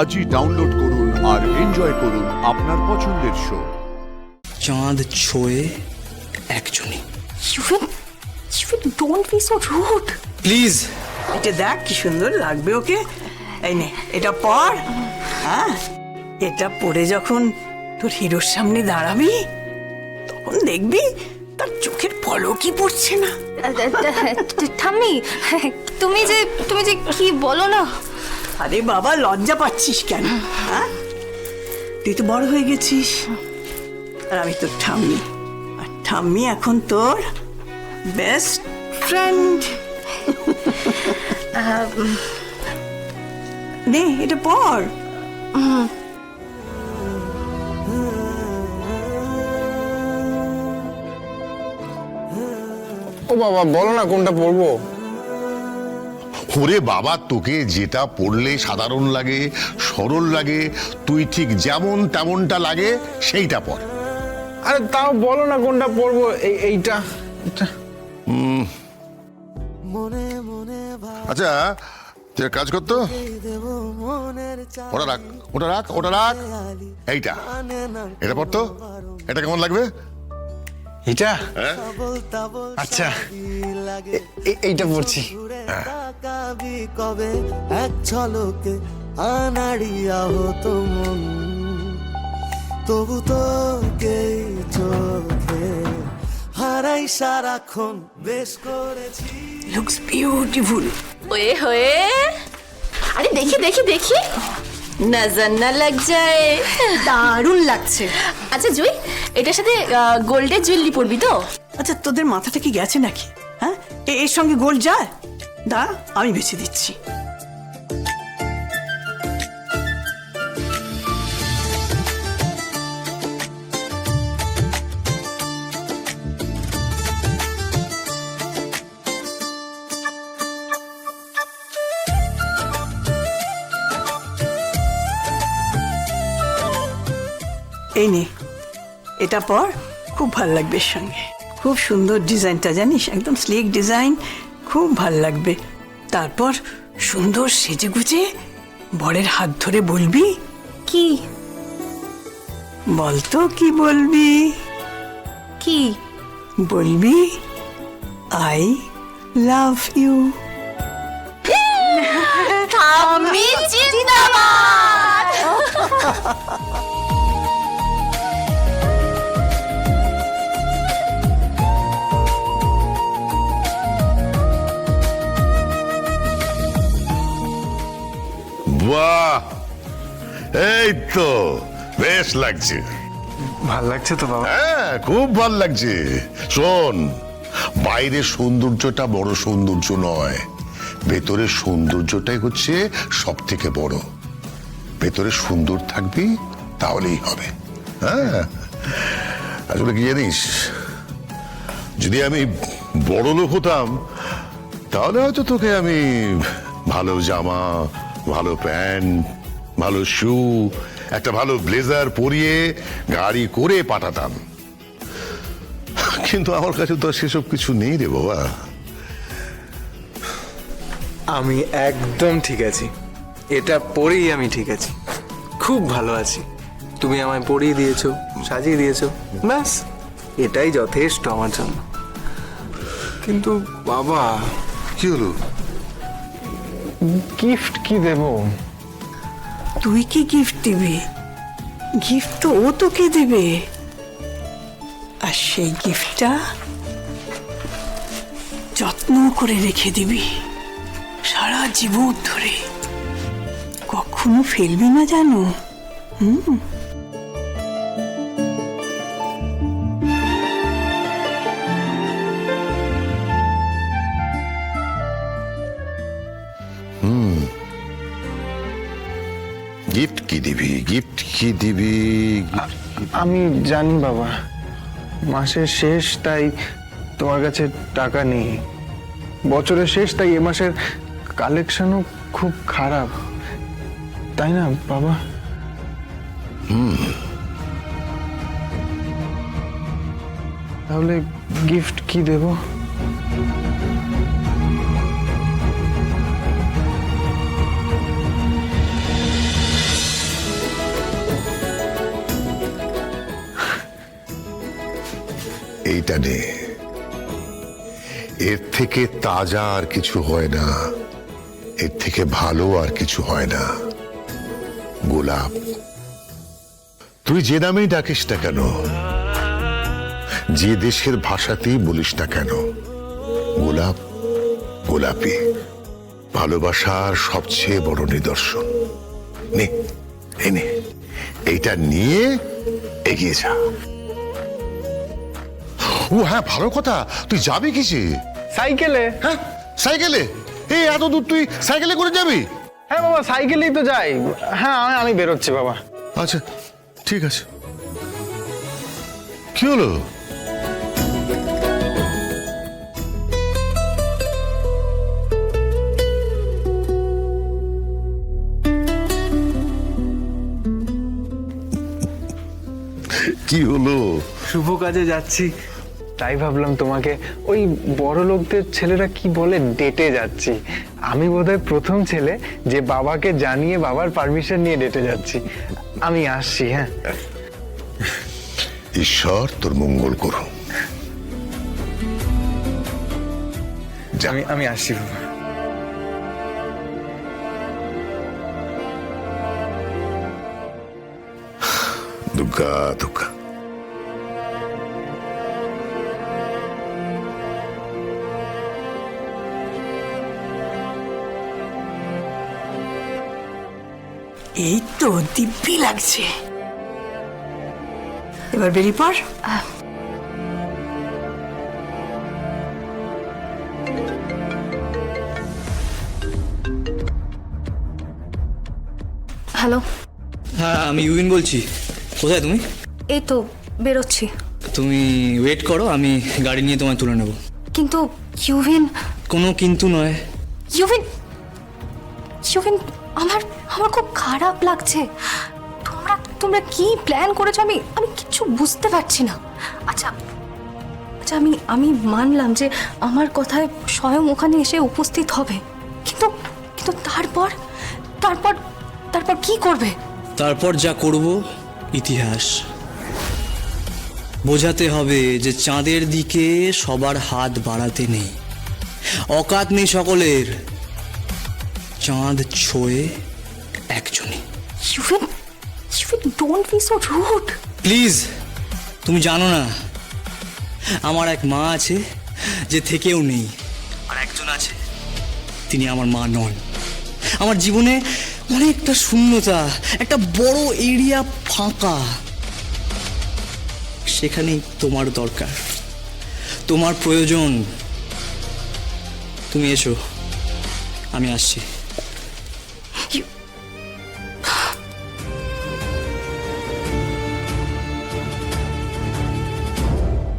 আজই ডাউনলোড করুন আর এনজয় করুন আপনার পছন্দের শো। চাঁদ ছোঁয়ে একজনই। Shivin, don't be so rude. Please. এটা দেখ কি সুন্দর লাগবে ওকে। এই নে এটা পর। হ্যাঁ, এটা পরে যখন তোর হিরোর সামনে দাঁড়াবি তখন দেখবি তার চোখের পলকই পড়ছে না। ঠাম্মি, তুমি যে কি বলো না। আরে বাবা, লজ্জা পাচ্ছিস কেন? হ্যাঁ, তুই তো বড় হয়ে গেছিস আর আমি তোর ঠাম্মি, আর ঠাম্মি এখন তোর বেস্ট ফ্রেন্ড। নে এটা পর। ও বাবা, বলো না কোনটা পরবো। ওরে বাবা, তোকে যেটা পড়লে সাধারণ লাগে, সরল লাগে, তুই ঠিক যেমন তেমনটা লাগে সেইটা পর। আরে তাও বলো না কোনটা পরবো। এইটা। আচ্ছা, তুই এক কাজ করতো, ওটা রাখ, ওটা রাখ, ওটা রাখ। এইটা, এটা পড়তো, এটা কেমন লাগবে? এইটা? হ্যাঁ? আচ্ছা, এইটা পড়ছি। কবে এক ঝলকে আনাড়িয়া হতো মন, তবু তোকে চোখে হারাই সারাক্ষণ বেশ করেছি। Looks beautiful. ওয়ে হয়ে, আরে দেখি দেখি দেখি, নজর না লাগ যায়। দারুণ লাগছে। আচ্ছা জুই, এটার সাথে গোল্ডের জুয়েলারি পরবি তো? আচ্ছা, তোদের মাথাটা কি গেছে নাকি? হ্যাঁ, এর সঙ্গে গোল্ড যায়? দা, আমি বেছে দিচ্ছি। এই নে এটা পর, খুব ভাল লাগবে এর সঙ্গে। খুব সুন্দর ডিজাইনটা, জানিস, একদম স্লিক ডিজাইন, খুব ভাল লাগবে। তারপর সুন্দর সেজে গুজে বরের হাত ধরে বলবি কি? বলতো কি বলবি? কি বলবি আই লাভ ইউ। আমি জিন্দাবাদ। বাহ, এই তো বেশ লাগছে। ভাল লাগছে তো বাবা? হ্যাঁ, খুব ভাল লাগছে। শোন, বাইরের সৌন্দর্যটা বড় সৌন্দর্য নয়, ভেতরের সৌন্দর্যটাই হচ্ছে সব থেকে বড়। ভেতরে সুন্দর থাকবি, তাহলেই হবে। হ্যাঁ, আসলে কি জানিস, যদি আমি বড় লোক হতাম তাহলে হয়তো তোকে আমি ভালো জামা, ভালো প্যান্ট, ভালো শু, একটা ভালো ব্লেজার পরিয়ে গাড়ি করে পাঠাতাম। কিন্তু আমার কাছে তো সেসব কিছু নেই রে বাবা। আমি একদম ঠিক আছি, এটা পরেই আমি ঠিক আছি, খুব ভালো আছি। তুমি আমায় পরিয়ে দিয়েছো, সাজিয়ে দিয়েছো, ব্যাস এটাই যথেষ্ট আমার জন্য। কিন্তু বাবা, কি হলো? গিফট কি দেব? তুই কি গিফট দিবি? গিফট তো ও তোকে দেবে, আর সেই গিফটটা যত্ন করে রেখে দিবি সারা জীবন ধরে, কখনো ফেলবি না, জানো? গিফট কি দিবি? গিফট কি দিবি? আমি জানি বাবা, মাসের শেষ, তাই তোমার কাছে টাকা নেই। বছরের শেষ, তাই এ মাসের কালেকশনও খুব খারাপ, তাই না বাবা? তাহলে গিফট কি দেব? এইটা নে, এর থেকে তাজা আর কিছু হয় না, এর থেকে ভালো আর কিছু হয় না। গোলাপ, তুই যে নামেই ডাকিস না কেন, যে দেশের ভাষাতেই বলিস না কেন, গোলাপ গোলাপি ভালোবাসার সবচেয়ে বড় নিদর্শন। নে, এই নে, এইটা নিয়ে এগিয়ে যা। ও হ্যাঁ, ভালো কথা, তুই যাবি কিসে? সাইকেলে। হ্যাঁ, সাইকেলে? এই এত দূর তুই সাইকেলে করে যাবি? হ্যাঁ বাবা, সাইকেলেই তো যাই। হ্যাঁ, আমি বেরোচ্ছি বাবা। আচ্ছা ঠিক আছে। কি হলো? কি হলো? শুভ কাজে যাচ্ছি, তাই ভাবলাম তোমাকে, ওই বড় লোকদের ছেলেরা কি বলে, ডেটে যাচ্ছি। আমি বোধহয় প্রথম ছেলে যে বাবাকে জানিয়ে বাবার পারমিশন নিয়ে ডেটে যাচ্ছি। আমি আসছি। হ্যাঁ, ঈশ্বর তোর মঙ্গল করুন। আমি আসছি বাবা। দুর্গা দুর্গা। এই তো দিব্যি লাগছে। এবার বেরিয়ে পড়। হ্যালো, হ্যাঁ আমি ইউবিন বলছি। কোথায় তুমি? এই তো বেরোচ্ছি। তুমি ওয়েট করো, আমি গাড়ি নিয়ে তোমায় তুলে নেব। কিন্তু ইউভিন, কোনো কিন্তু নয়। ইউভিন, ইউভিন, আমার আমার খুব খারাপ লাগছে। তোমরা তোমরা কি প্ল্যান করেছো আমি আমি কিছু বুঝতে পারছি না। আচ্ছা আচ্ছা, আমি মানলাম যে আমার কথায় স্বয়ং ওখানে এসে উপস্থিত হবে, কিন্তু কিন্তু তারপর তারপর তারপর কি করবে? তারপর যা করব ইতিহাস। বোঝাতে হবে যে চাঁদের দিকে সবার হাত বাড়াতে নেই, অকাত নেই সকলের, চাঁদ ছোঁয়ে একজনই। ইউভিন, ইউভিন, don't be so rude. Please, তুমি জানো না আমার এক মা আছে যে থেকেও নেই, আর একজন আছে তিনি আমার মা নন। আমার জীবনে অনেকটা শূন্যতা, একটা বড় এরিয়া ফাঁকা, সেখানেই তোমার দরকার, তোমার প্রয়োজন। তুমি এসো, আমি আসছি।